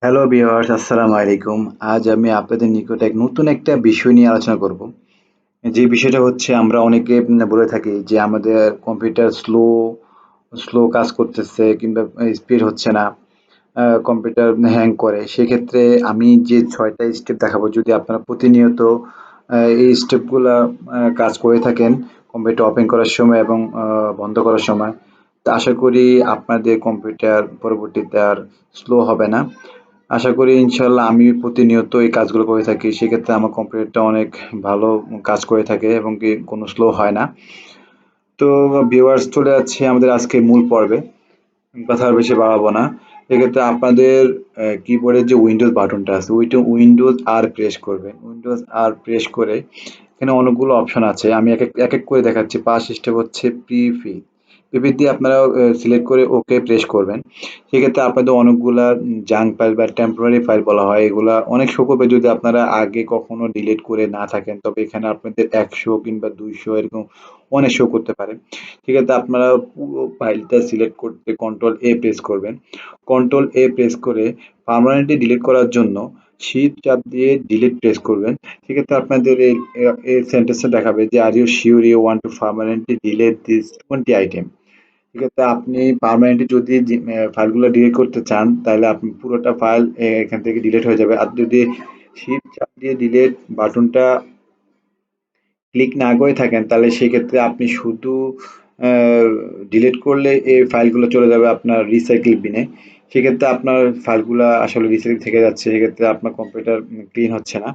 Hello viewers, আসসালামু আলাইকুম। আজ আমি আপনাদের নিকট নতুন একটা বিষয় নিয়ে আলোচনা করব। যে বিষয়টা হচ্ছে আমরা অনেকে বলে থাকি যে আমাদের কম্পিউটার স্লো কাজ করতেছে কিংবা স্পিড হচ্ছে না, কম্পিউটার হ্যাং করে। সেক্ষেত্রে আমি যে ৬ টা স্টেপ দেখাবো, যদি আপনারা প্রতিনিয়ত এই স্টেপগুলা কাজ করে থাকেন কম্পিউটার ওপেন করার সময় এবং বন্ধ করার সময়, তো আশা করি আপনাদের কম্পিউটার পরবর্তীতে আর স্লো হবে না। আশা করি ইনশাল্লাহ আমি প্রতিনিয়ত এই কাজগুলো করে থাকি। সেক্ষেত্রে আমার কম্পিউটারটা অনেক ভালো কাজ করে থাকে এবং কি কোনো স্লো হয় না। তো ভিউয়ার্স, চলে যাচ্ছে আমাদের আজকের মূল পর্বে। কথা আর বেশি বাড়াবো না। এক্ষেত্রে আপনাদের কিবোর্ডের যে উইন্ডোজ বাটনটা আছে, ওইটা উইন্ডোজ আর প্রেস করবেন। উইন্ডোজ আর প্রেস করে এখানে অনেকগুলো অপশন আছে। আমি এক এক করে দেখাচ্ছি। ফার্স্ট স্টেপ হচ্ছে প্রিফি। প্রিফি দিয়ে আপনারা সিলেক্ট করে ওকে প্রেস করবেন। সেক্ষেত্রে আপনাদের অনেকগুলা জাঙ্ক ফাইল বা টেম্পোরারি ফাইল বলা হয়, এগুলা অনেক শো করবে যদি আপনারা আগে কখনো ডিলিট করে না থাকেন। তবে এখানে আপনাদের ১০০ কিংবা ২০০ এরকম অনেক শো করতে পারে। সেক্ষেত্রে আপনারা পুরো ফাইলটা সিলেক্ট করতে কন্ট্রোল এ প্রেস করবেন। কন্ট্রোল এ প্রেস করে পার্মানেন্টলি ডিলিট করার জন্য শিফট চাপ দিয়ে ডিলিট প্রেস করবেন। সেক্ষেত্রে আপনাদের এই সেন্টেন্সটা দেখাবে যে are you sure you want to permanently delete this 20 item. সেক্ষেত্রে আপনি পার্মানেন্টলি যদি ফাইলগুলো ডিলিট করতে চান, তাহলে আপনি পুরোটা ফাইল এখান থেকে ডিলিট হয়ে যাবে। আর যদি শিফট চাপ দিয়ে ডিলিট বাটনটা ক্লিক না করে থাকেন, তাহলে সেক্ষেত্রে আপনি শুধু ডিলিট করলে এই ফাইলগুলো চলে যাবে আপনার রিসাইকেল বিনে। সেক্ষেত্রে আপনার ফাইলগুলা আসলে রিসাইকেল থেকে যাচ্ছে, সেক্ষেত্রে আপনার কম্পিউটার ক্লিন হচ্ছে না।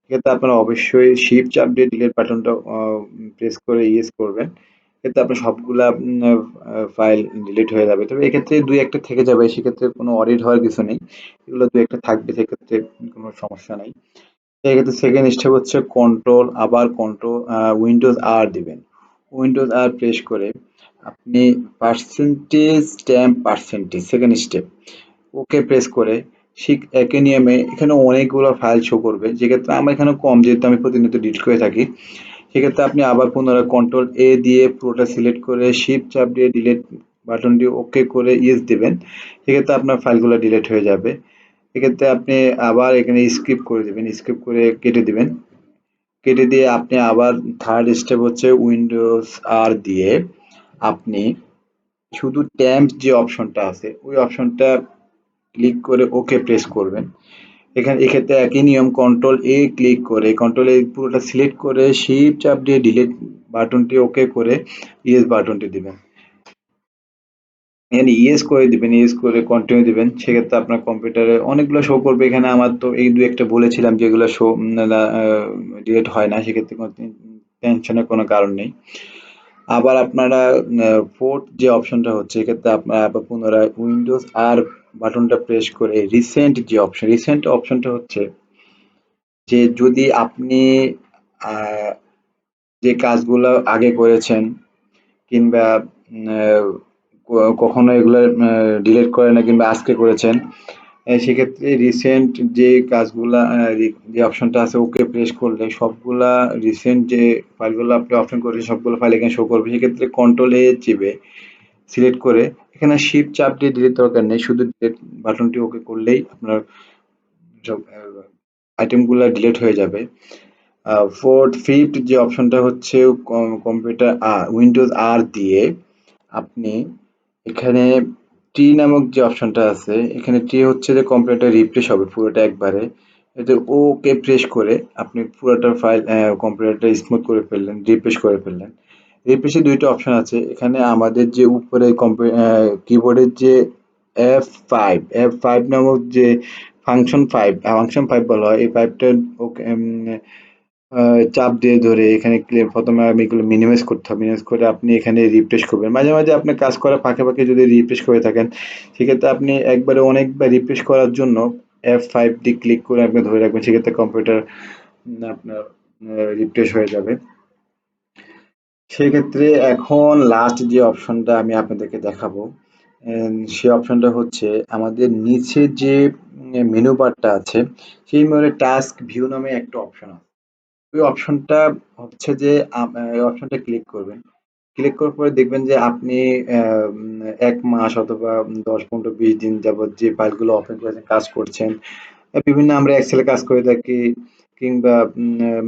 সেক্ষেত্রে আপনারা অবশ্যই শিফট চাপ দিয়ে ডিলিট বাটনটা প্রেস করে ইয়েস করবেন। এক্ষেত্রে আপনার সবগুলা ফাইল ডিলিট হয়ে যাবে। তবে এক্ষেত্রে দুই একটা থেকে যাবে, সেক্ষেত্রে কোনো অডিট হওয়ার কিছু নেই। এগুলো দুই একটা থাকবে, সেক্ষেত্রে কোনো সমস্যা নাই। সেক্ষেত্রে সেকেন্ড স্টেপ হচ্ছে কন্ট্রোল, আবার কন্ট্রোল উইন্ডোজ আর দিবেন। উইন্ডোজ আর প্রেস করে আপনি percentage stamp percentage second step ওকে প্রেস করে ঠিক একই নিয়মে এখানে অনেকগুলো ফাইল শো করবে। যেক্ষেত্রে আমার এখানে কম, যেহেতু আমি প্রতিনিয়ত ডিলিট করে থাকি। সেক্ষেত্রে আপনি আবার পুনরায় কন্ট্রোল এ দিয়ে পুরোটা সিলেক্ট করে শিফট চাপ দিয়ে ডিলিট বাটনটি ওকে করে ইয়েস দিবেন। সেক্ষেত্রে আপনার ফাইলগুলো ডিলিট হয়ে যাবে। এক্ষেত্রে আপনি আবার এখানে স্কিপ করে দিবেন, স্কিপ করে কেটে দিবেন। কেটে দিয়ে আপনি আবার থার্ড স্টেপ হচ্ছে উইন্ডোজ আর দিয়ে আপনি শুধু ট্যাম্প যে অপশনটা আছে ওই অপশনটা ক্লিক করে ওকে প্রেস করবেন। এক্ষেত্রে একই নিয়ম, কন্ট্রোল এ ক্লিক করে কন্ট্রোল এ পুরোটা সিলেক্ট করে শিফট চাপ দিয়ে ডিলিট বাটনটি ওকে করে ইয়েস বাটনটি দিবেন। এখানে ইয়েস করে দিবেন, ইয়েস করে কন্টিনিউ দিবেন। সেক্ষেত্রে আপনার কম্পিউটারে অনেকগুলো শো করবে। এখানে আমার তো এই দু একটা বলেছিলাম যেগুলো শো ডিলিট হয় না, সেক্ষেত্রে কোনো টেনশনের কোনো কারণ নেই। আবার আপনারা ফোর্থ যে অপশনটা হচ্ছে, এক্ষেত্রে আপনারা আবার পুনরায় উইন্ডোজ আর বাটনটা প্রেস করে রিসেন্ট যে অপশন, রিসেন্ট অপশনটা হচ্ছে যে যদি আপনি আহ, যে কাজগুলো আগে করেছেন কিংবা কখনো এগুলো ডিলিট করে না কিংবা আজকে করেছেন, সেক্ষেত্রে রিসেন্ট যে কাজগুলা যে অপশনটা আছে ওকে প্রেস করলে সবগুলা রিসেন্ট যে ফাইলগুলো আপনি ওপেন করেছেন সবগুলো ফাইল এখানে শো করবে। সেক্ষেত্রে কন্ট্রোল এ চেপে সিলেক্ট করে এখানে শিফট চাপ দিয়ে ডিলিট দরকার নেই, শুধু ডিলিট বাটনটি ওকে করলেই আপনার সব আইটেমগুলো ডিলিট হয়ে যাবে। ফোর্থ ফিফথ যে অপশনটা হচ্ছে কম্পিউটার উইন্ডোজ আর দিয়ে আপনি এখানে টি নামক যে অপশনটা আছে, এখানে টি হচ্ছে যে কম্পিউটার রিফ্রেশ হবে পুরোটা একবারে। এতে ওকে প্রেস করে আপনি পুরোটা ফাইল কম্পিউটারটা স্মুথ করে ফেললেন, রিফ্রেশ করে ফেললেন। রিফ্রেশে দুইটা অপশন আছে। এখানে আমাদের যে উপরে কিবোর্ডের যে এফ ফাইভ নামক যে ফাংশন ফাইভ বলা হয়, এই ফাইভটা ওকে চাপ দিয়ে ধরে এখানে প্রথমে আমি এগুলো মিনিমাইজ করতে হবে। মিনিমাইজ করে আপনি এখানে রিফ্রেশ করবেন। মাঝে মাঝে আপনি কাজ করার ফাঁকে ফাঁকে যদি রিফ্রেশ করে থাকেন, সেক্ষেত্রে আপনি একবারে অনেকবার রিফ্রেশ করার জন্য F5 দিয়ে ক্লিক করে আপনি ধরে রাখবেন। সেক্ষেত্রে কম্পিউটার আপনার রিফ্রেশ হয়ে যাবে। সেক্ষেত্রে এখন লাস্ট যে অপশনটা আমি আপনাদেরকে দেখাবো, সেই অপশনটা হচ্ছে আমাদের নিচে যে মেনু বারটা আছে, সেই মেনুতে টাস্ক ভিউ নামে একটা অপশন আছে। ওই অপশনটা হচ্ছে যে ওই অপশনটা ক্লিক করবেন। ক্লিক করার পরে দেখবেন যে আপনি ১ মাস অথবা ১০, ১৫, ২০ দিন যাবৎ যে ফাইলগুলো ওপেন করেছেন, কাজ করছেন। বিভিন্ন আমরা এক্সেলে কাজ করে থাকি কিংবা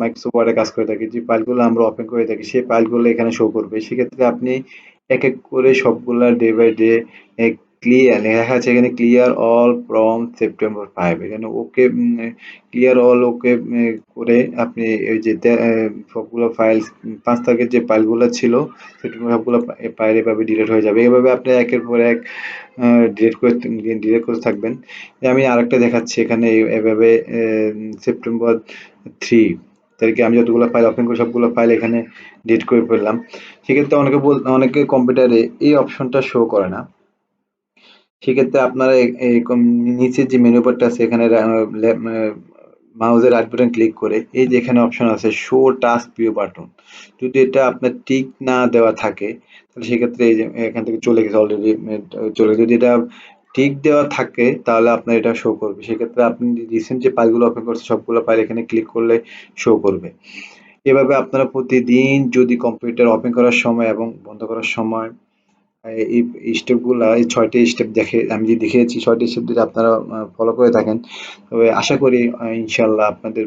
মাইক্রোসফট ওয়ার্ডে কাজ করে থাকি। যে ফাইলগুলো আমরা ওপেন করে থাকি সেই ফাইলগুলো এখানে শো করবে। সেক্ষেত্রে আপনি এক, এক করে সবগুলা ডে বাই ডে ক্লিয়ার লেখা আছে এখানে ক্লিয়ার অল ফ্রম সেপ্টেম্বর ৫ এখানে ওকে ক্লিয়ার অল ওকে করে আপনি এই যে সবগুলো ফাইল ৫ তারিখের যে ফাইলগুলো ছিল সেগুলো সবগুলো ফাইল এভাবে ডিলিট হয়ে যাবে। এভাবে আপনি একের পর এক আ ডিলিট করতে থাকবেন। আমি আরেকটা দেখাচ্ছি এখানে এভাবে সেপ্টেম্বর ৩ তারিখে আমি যতগুলো ফাইল ওপেন করি সবগুলো ফাইল এখানে ডিলিট করে ফেললাম। সেক্ষেত্রে অনেকে কম্পিউটারে এই অপশনটা শো করে না। সেক্ষেত্রে আপনারা এই নিচের যে মেনু বারটা আছে এখানে মাউসের রাইট বাটন ক্লিক করে এই যে এখানে অপশন আছে শো টাস্ক ভিউ বাটন। যদি এটা আপনার টিক না দেওয়া থাকে তাহলে সেক্ষেত্রে এই যে এখান থেকে চলে গেছে অলরেডি চলে যদি এটা টিক দেওয়া থাকে তাহলে আপনার এটা শো করবে। সেক্ষেত্রে আপনি রিসেন্ট যে ফাইলগুলো ওপেন করছেন সবগুলো ফাইল এখানে ক্লিক করলে শো করবে। এভাবে আপনারা প্রতিদিন যদি কম্পিউটার ওপেন করার সময় এবং বন্ধ করার সময় এই স্টেপগুলা এই ৬ টি স্টেপ আমি যে দেখিয়েছি ৬ টি স্টেপ যদি আপনারা ফলো করে থাকেন তবে আশা করি ইনশাআল্লাহ আপনাদের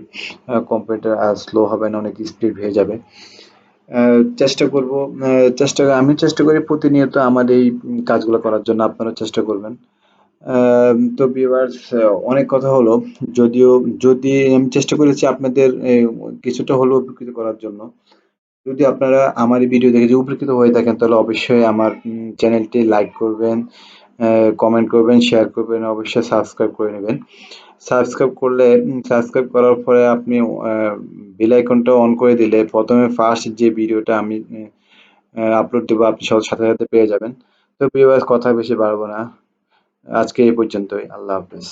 কম্পিউটার আর স্লো হবে না, অনেক স্পিড হয়ে যাবে। চেষ্টা করব আমি চেষ্টা করি প্রতিনিয়ত আমার এই কাজগুলো করার জন্য আপনারাও চেষ্টা করবেন। তো ভিউয়ার্স অনেক কথা হলো। যদিও যদি আমি চেষ্টা করেছি আপনাদের কিছুটা হলেও উপকৃত করার জন্য। যদি আপনারা আমার এই ভিডিও দেখে যদি উপকৃত হয়ে থাকেন তাহলে অবশ্যই আমার চ্যানেলটি লাইক করবেন, কমেন্ট করবেন, শেয়ার করবেন, অবশ্যই সাবস্ক্রাইব করে নেবেন। সাবস্ক্রাইব করার পরে আপনি বেল আইকনটা অন করে দিলে ১ম এ ফার্স্ট যে ভিডিওটা আমি আপলোড দেব আপনি সাথে, সাথে পেয়ে যাবেন। তো ভিউয়ার্স কথা বেশি বাড়াবো না। আজকে এই পর্যন্তই। আল্লাহ হাফেজ।